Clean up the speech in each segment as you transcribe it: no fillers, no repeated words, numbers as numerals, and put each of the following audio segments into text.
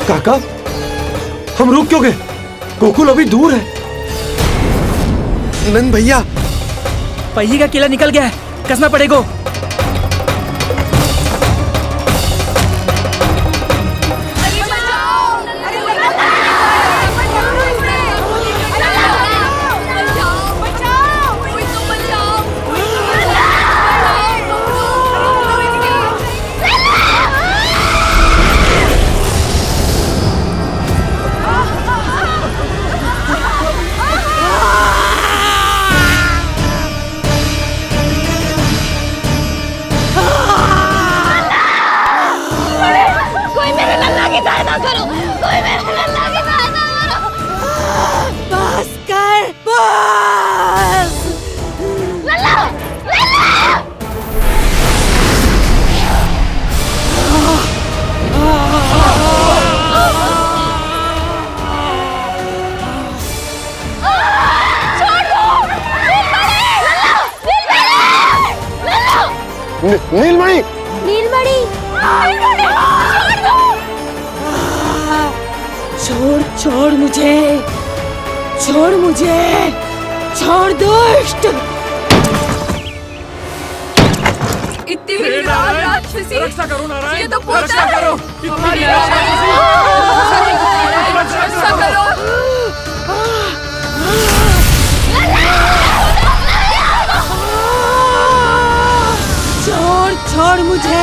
काका, हम रुक क्यों गए? गोकुल अभी दूर है। नंद भैया, पहिए का किला निकल गया है, कसना पड़ेगा। नीलमणि, नीलमणि, छोड़ छोड़ मुझे, छोड़ मुझे, छोड़ दुष्ट। इतनी राक्षसी, रक्षा करो नारायण, ये तो पोता रक्षा है। करो, हमारी रक्षा करो। छोड़ छोड़ मुझे।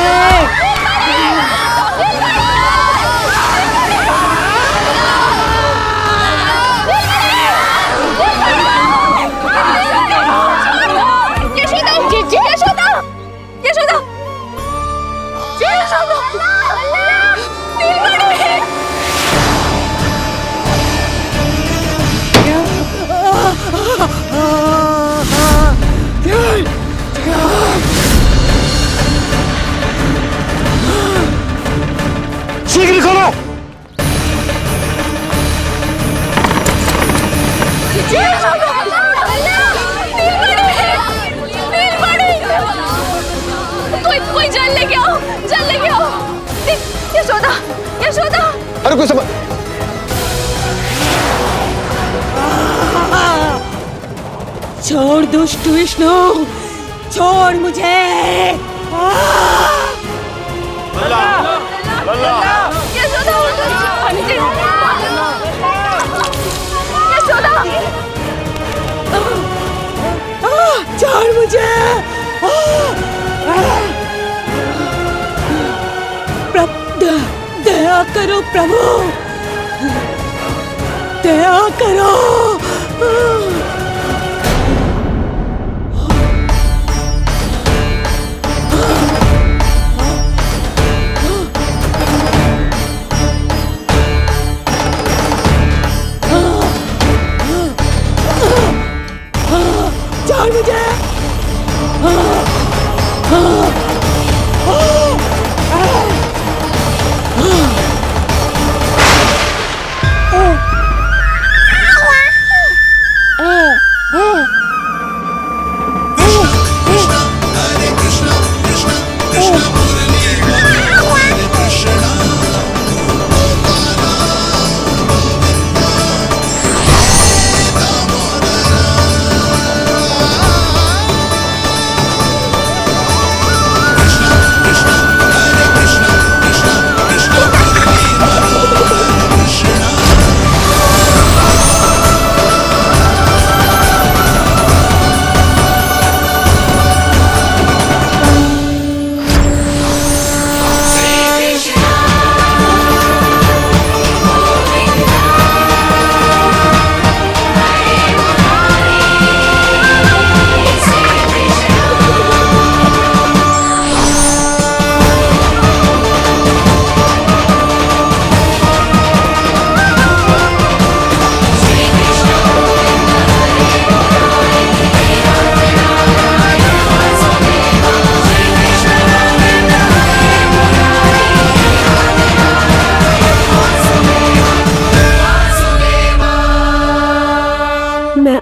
शीघ्र करो। कोई जल लेके आओ, जल लेके आओ। यशोदा, यशोदा। अरे कोई समझ। छोड़ दुष्ट विष्णु, छोड़ मुझे। यशोदा, यशोदा। छोड़ मुझे। दया करो प्रभु, दया करो। छोड़ मुझे।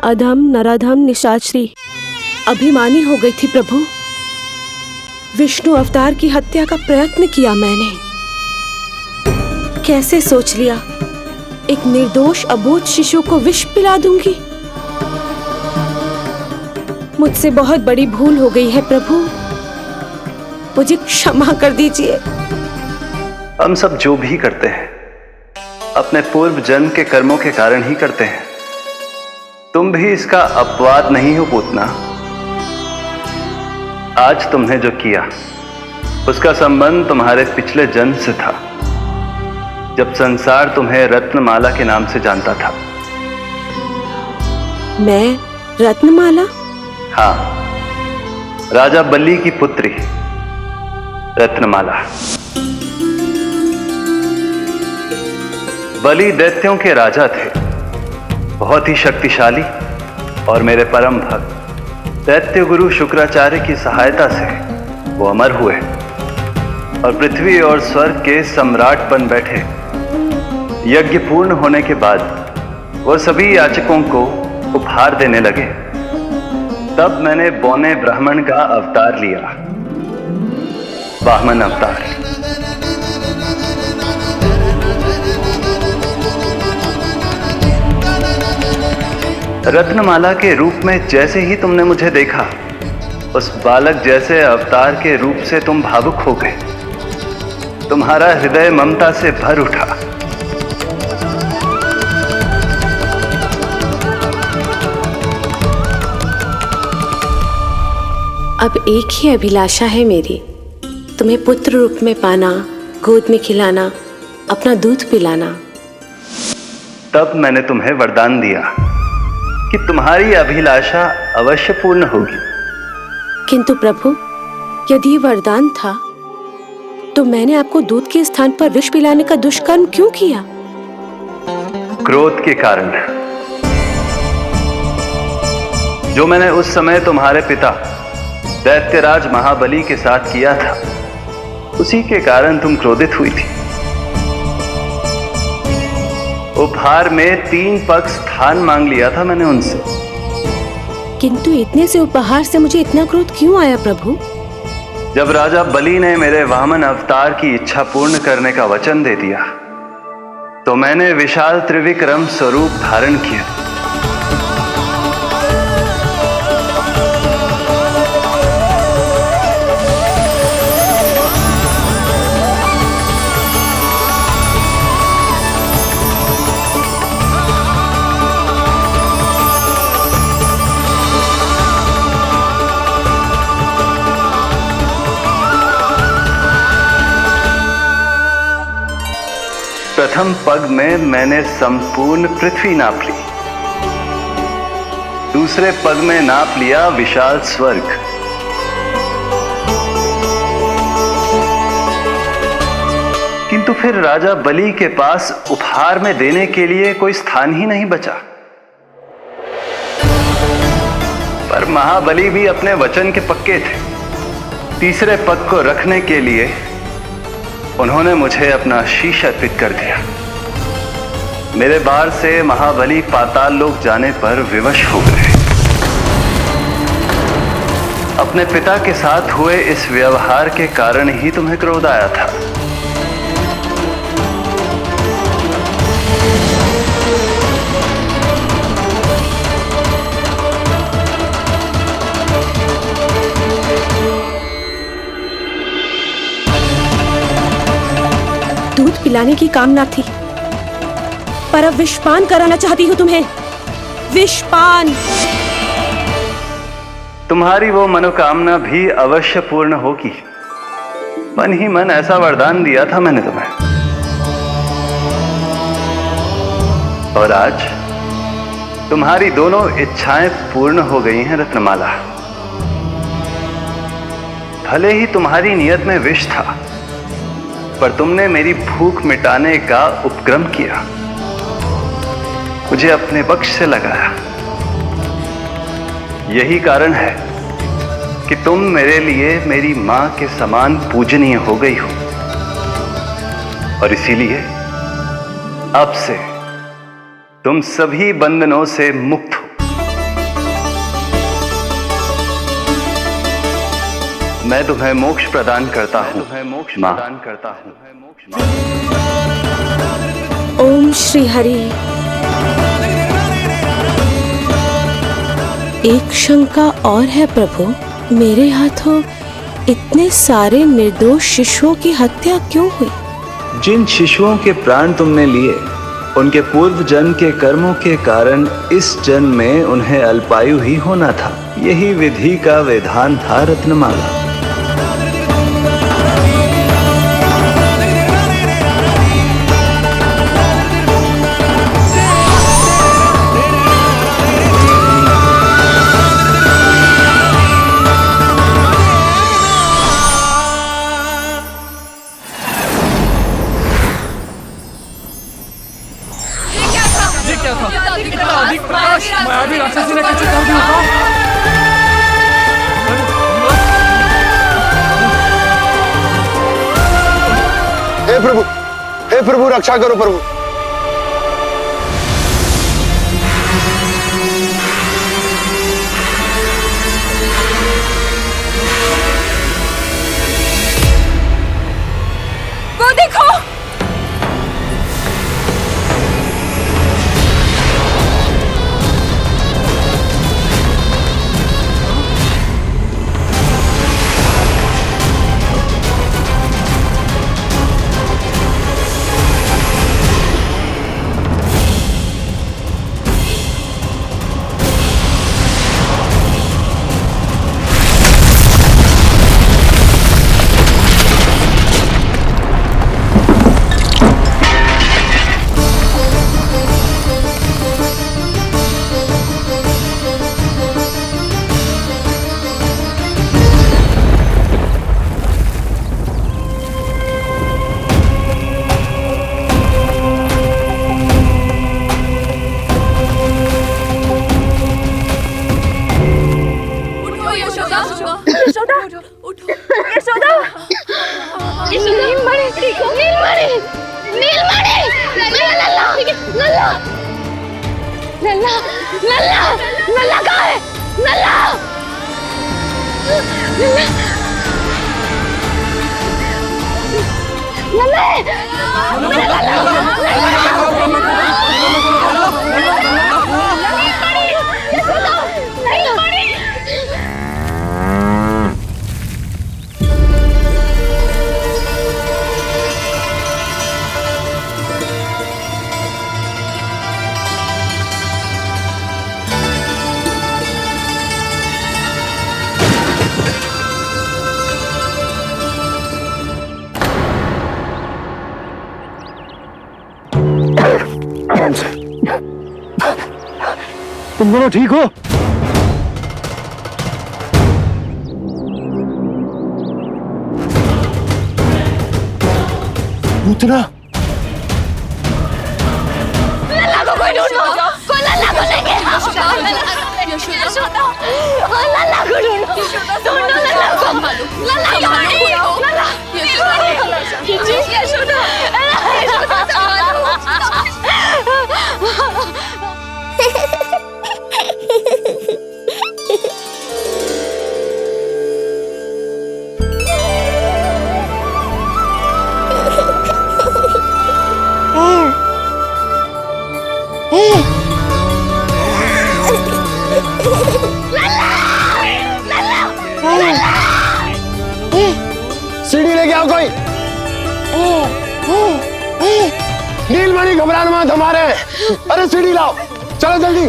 अधम नराधम निशाचरी अभिमानी हो गई थी प्रभु। विष्णु अवतार की हत्या का प्रयत्न किया मैंने, कैसे सोच लिया एक निर्दोष अबोध शिशु को विष पिला दूंगी? मुझसे बहुत बड़ी भूल हो गई है प्रभु, मुझे क्षमा कर दीजिए। हम सब जो भी करते हैं अपने पूर्व जन्म के कर्मों के कारण ही करते हैं। तुम भी इसका अपवाद नहीं हो पूतना। आज तुमने जो किया उसका संबंध तुम्हारे पिछले जन्म से था, जब संसार तुम्हें रत्नमाला के नाम से जानता था। मैं रत्नमाला? हाँ, राजा बलि की पुत्री रत्नमाला। बलि दैत्यों के राजा थे, बहुत ही शक्तिशाली, और मेरे परम भक्त दैत्य गुरु शुक्राचार्य की सहायता से वो अमर हुए और पृथ्वी और स्वर्ग के सम्राट बन बैठे। यज्ञ पूर्ण होने के बाद वो सभी याचकों को उपहार देने लगे। तब मैंने बौने ब्राह्मण का अवतार लिया, वामन अवतार। रत्नमाला के रूप में जैसे ही तुमने मुझे देखा, उस बालक जैसे अवतार के रूप से तुम भावुक हो गए। तुम्हारा हृदय ममता से भर उठा। अब एक ही अभिलाषा है मेरी, तुम्हें पुत्र रूप में पाना, गोद में खिलाना, अपना दूध पिलाना। तब मैंने तुम्हें वरदान दिया कि तुम्हारी अभिलाषा अवश्य पूर्ण होगी। किंतु प्रभु, यदि ये वरदान था तो मैंने आपको दूध के स्थान पर विष पिलाने का दुष्कर्म क्यों किया? क्रोध के कारण, जो मैंने उस समय तुम्हारे पिता दैत्यराज महाबली के साथ किया था, उसी के कारण तुम क्रोधित हुई थी। उपहार में 3 पग स्थान मांग लिया था मैंने उनसे। किंतु इतने से उपहार से मुझे इतना क्रोध क्यों आया प्रभु? जब राजा बलि ने मेरे वामन अवतार की इच्छा पूर्ण करने का वचन दे दिया, तो मैंने विशाल त्रिविक्रम स्वरूप धारण किया। प्रथम पग में मैंने संपूर्ण पृथ्वी नाप ली, दूसरे पग में नाप लिया विशाल स्वर्ग, किंतु फिर राजा बलि के पास उपहार में देने के लिए कोई स्थान ही नहीं बचा। पर महाबली भी अपने वचन के पक्के थे। तीसरे पग को रखने के लिए उन्होंने मुझे अपना शीश अर्पित कर दिया। मेरे बार से महाबली पाताल लोक जाने पर विवश हो गए। अपने पिता के साथ हुए इस व्यवहार के कारण ही तुम्हें क्रोध आया था। दूध पिलाने की कामना थी, पर अब विषपान कराना चाहती हूँ तुम्हें। विषपान। तुम्हारी वो मनोकामना भी अवश्य पूर्ण होगी। मन ही मन ऐसा वरदान दिया था मैंने तुम्हें। और आज तुम्हारी दोनों इच्छाएं पूर्ण हो गई हैं रत्नमाला। भले ही तुम्हारी नियत में विष था, पर तुमने मेरी भूख मिटाने का उपक्रम किया, मुझे अपने पक्ष से लगाया। यही कारण है कि तुम मेरे लिए मेरी मां के समान पूजनीय हो गई हो, और इसीलिए अब से तुम सभी बंधनों से मुक्त हो। मैं तुम्हें मोक्ष प्रदान करता हूं, मां। श्री हरि। एक शंका और है प्रभु, मेरे हाथों इतने सारे निर्दोष शिशुओं की हत्या क्यों हुई? जिन शिशुओं के प्राण तुमने लिए उनके पूर्व जन्म के कर्मों के कारण इस जन्म में उन्हें अल्पायु ही होना था। यही विधि का विधान था रत्नमाला। हे प्रभु रक्षा करो प्रभु। वो देखो, नल्ला कहाँ है? तुम दोनों ठीक हो? पूतना लल्ला को कोई ढूंढो, कोई लल्ला को लेके आओ। यशोदा, लल्ला को ढूंढो, ढूंढो लल्ला को। लल्ला कहाँ है? लल्ला, यशोदा, सीढ़ी लेके आओ कोई। नीलमणि घबराना मत हमारे। अरे सीढ़ी लाओ, चलो जल्दी।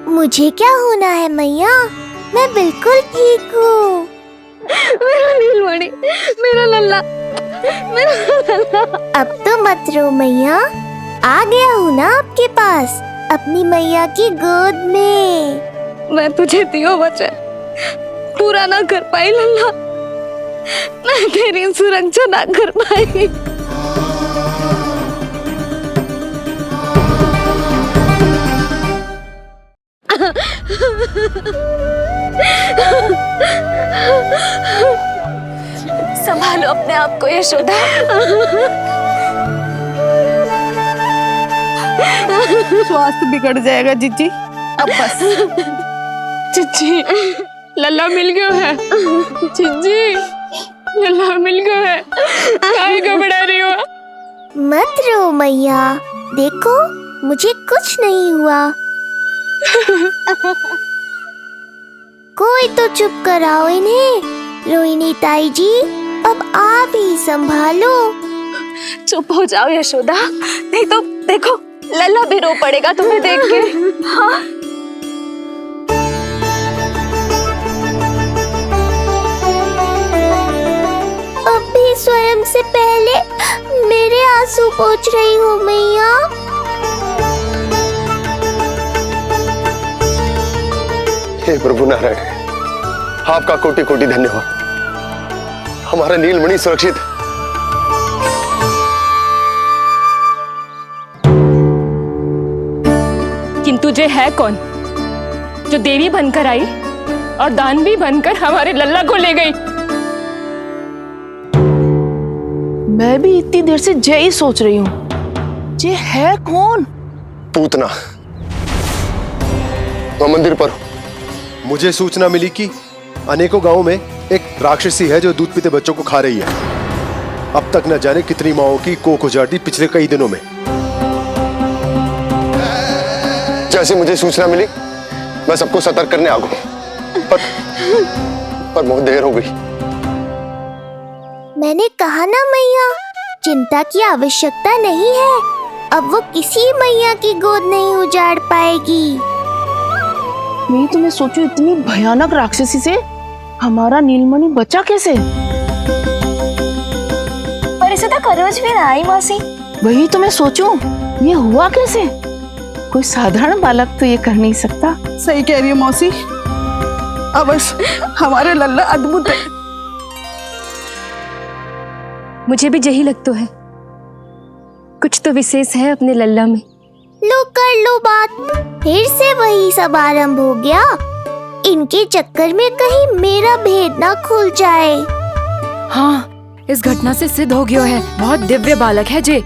मुझे क्या होना है मैया, मैं बिल्कुल ठीक हूँ। मेरा नीलमणि, मेरा लल्ला, मेरा लल्ला। अब तो मत रो मैया, आ गया हूँ ना आपके पास अपनी मैया की गोद में। मैं तुझे दियो वचन पूरा ना कर पाई लल्ला, मैं तेरी सुरक्षा ना कर पाई। संभालो अपने आप को यशोदा। स्वास्थ्य बिगड़ जाएगा जीजी, अब बस। जीजी लल्ला मिल गया है। जीजी लल्ला मिल गया है, काहे घबरा रही हो? मत रो मैया, देखो मुझे कुछ नहीं हुआ। कोई तो चुप कराओ इन्हें। रोहिणी ताई जी, अब आप ही संभालो। चुप हो जाओ यशोदा, नहीं तो देखो लल्ला भी रो पड़ेगा तुम्हें देख के। हाँ। अब भी स्वयं से पहले मेरे आंसू पोंछ रही हो मैया। हे प्रभु नारायण, आपका कोटि कोटि धन्यवाद। हमारा नीलमणि सुरक्षित है। किंतु जे है कौन जो देवी बनकर आई और दानवी बनकर हमारे लल्ला को ले गई? मैं भी इतनी देर से जय ही सोच रही हूँ, जे है कौन? पूतना। तो मंदिर पर मुझे सूचना मिली कि अनेकों गांवों में एक राक्षसी है जो दूध पीते बच्चों को खा रही है। अब तक न जाने कितनी माओं की कोख उजाड़ दी पिछले कई दिनों में। जैसे मुझे सूचना मिली मैं सबको सतर्क करने आ गया, पर बहुत देर हो गई। मैंने कहा ना मैया, चिंता की आवश्यकता नहीं है। अब वो किसी मैया की गोद नहीं उजाड़ पाएगी। मैं तो मैं सोचूं, इतनी भयानक राक्षसी से हमारा नीलमणि बचा कैसे? पर इसे तो करोज भी ना आई मौसी। वही तो मैं सोचूं, ये हुआ कैसे? कोई साधारण बालक तो ये कर नहीं सकता। सही कह रही है मौसी, अवश्य हमारे लल्ला अद्भुत है। मुझे भी यही लगता है, कुछ तो विशेष है अपने लल्ला में। लो कर लो बात, फिर से वही सब आरंभ हो गया। इनके चक्कर में कहीं मेरा भेद ना खुल जाए। हाँ, इस घटना से सिद्ध हो गया है, बहुत दिव्य बालक है जे।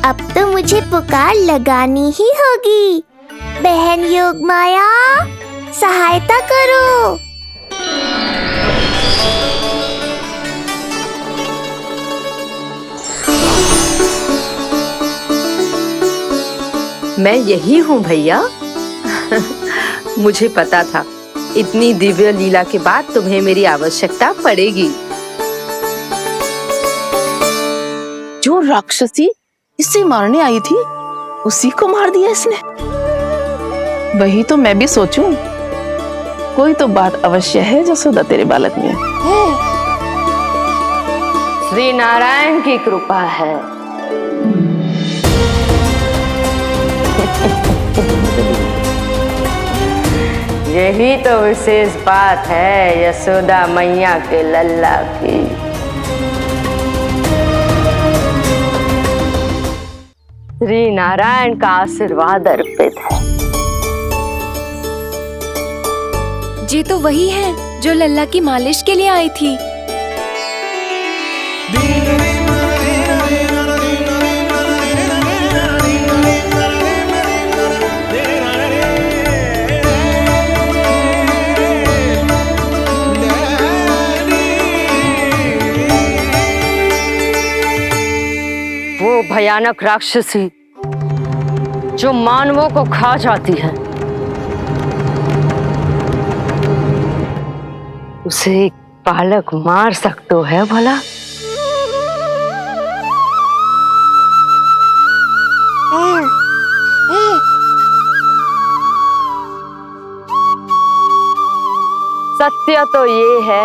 अब तो मुझे पुकार लगानी ही होगी। बहन योगमाया, सहायता करो। मैं यही हूँ भैया। मुझे पता था इतनी दिव्य लीला के बाद तुम्हें मेरी आवश्यकता पड़ेगी। जो राक्षसी इसे मारने आई थी उसी को मार दिया इसने। वही तो मैं भी सोचूं, कोई तो बात अवश्य है जसोदा तेरे बालक में। श्री नारायण की कृपा है। यही तो विशेष बात है यशोदा मैया के लल्ला की। श्री नारायण का आशीर्वाद अर्पित है। जी तो वही है जो लल्ला की मालिश के लिए आई थी। वो भयानक राक्षसी जो मानवों को खा जाती है, उसे एक बालक मार सकते है भला? सत्य तो ये है,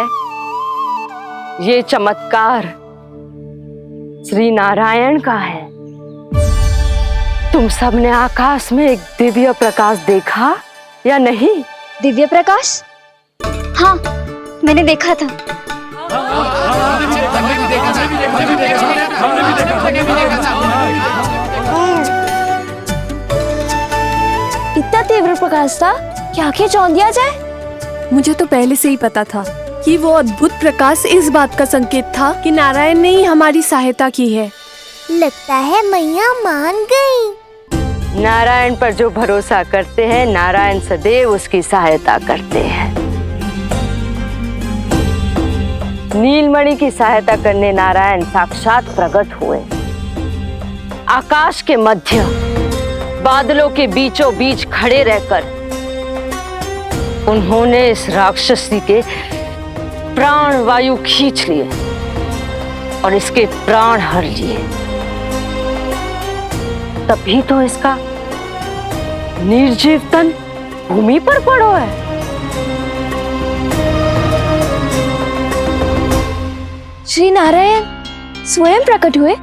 ये चमत्कार श्री नारायण का है। तुम सबने आकाश में एक दिव्य प्रकाश देखा या नहीं? दिव्य प्रकाश? हाँ, मैंने देखा था। इतना तीव्र प्रकाश था कि आंखें चौंध दिया जाए। मुझे तो पहले से ही पता था कि वो अद्भुत प्रकाश इस बात का संकेत था कि नारायण ने ही हमारी सहायता की है। लगता है मैया मान गई। नारायण पर जो भरोसा करते हैं, नारायण सदैव उसकी सहायता करते हैं। नीलमणि की सहायता करने नारायण साक्षात प्रकट हुए। आकाश के मध्य बादलों के बीचों बीच खड़े रहकर उन्होंने इस राक्षसी के प्राण वायु खींच लिए और इसके प्राण हर लिए। तभी तो इसका निर्जीव तन भूमि पर पड़ो है। श्री नारायण स्वयं प्रकट हुए।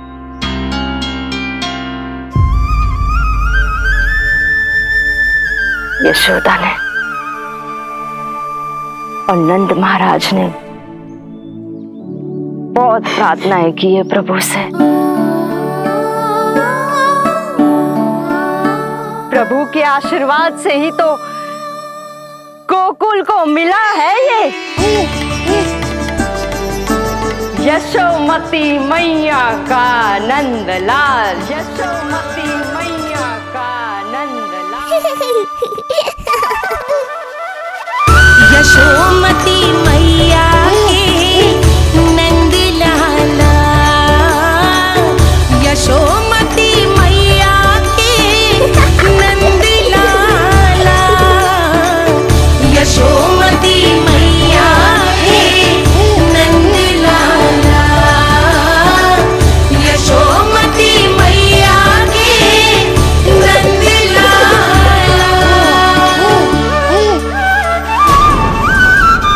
यशोदा ने और नंद महाराज ने बहुत प्रार्थनाएं की है प्रभु से। प्रभु के आशीर्वाद से ही तो गोकुल को मिला है ये। यशोमती मैया का नंदलाल, यशोमती मैया का नंदलाल। यशोमती मैया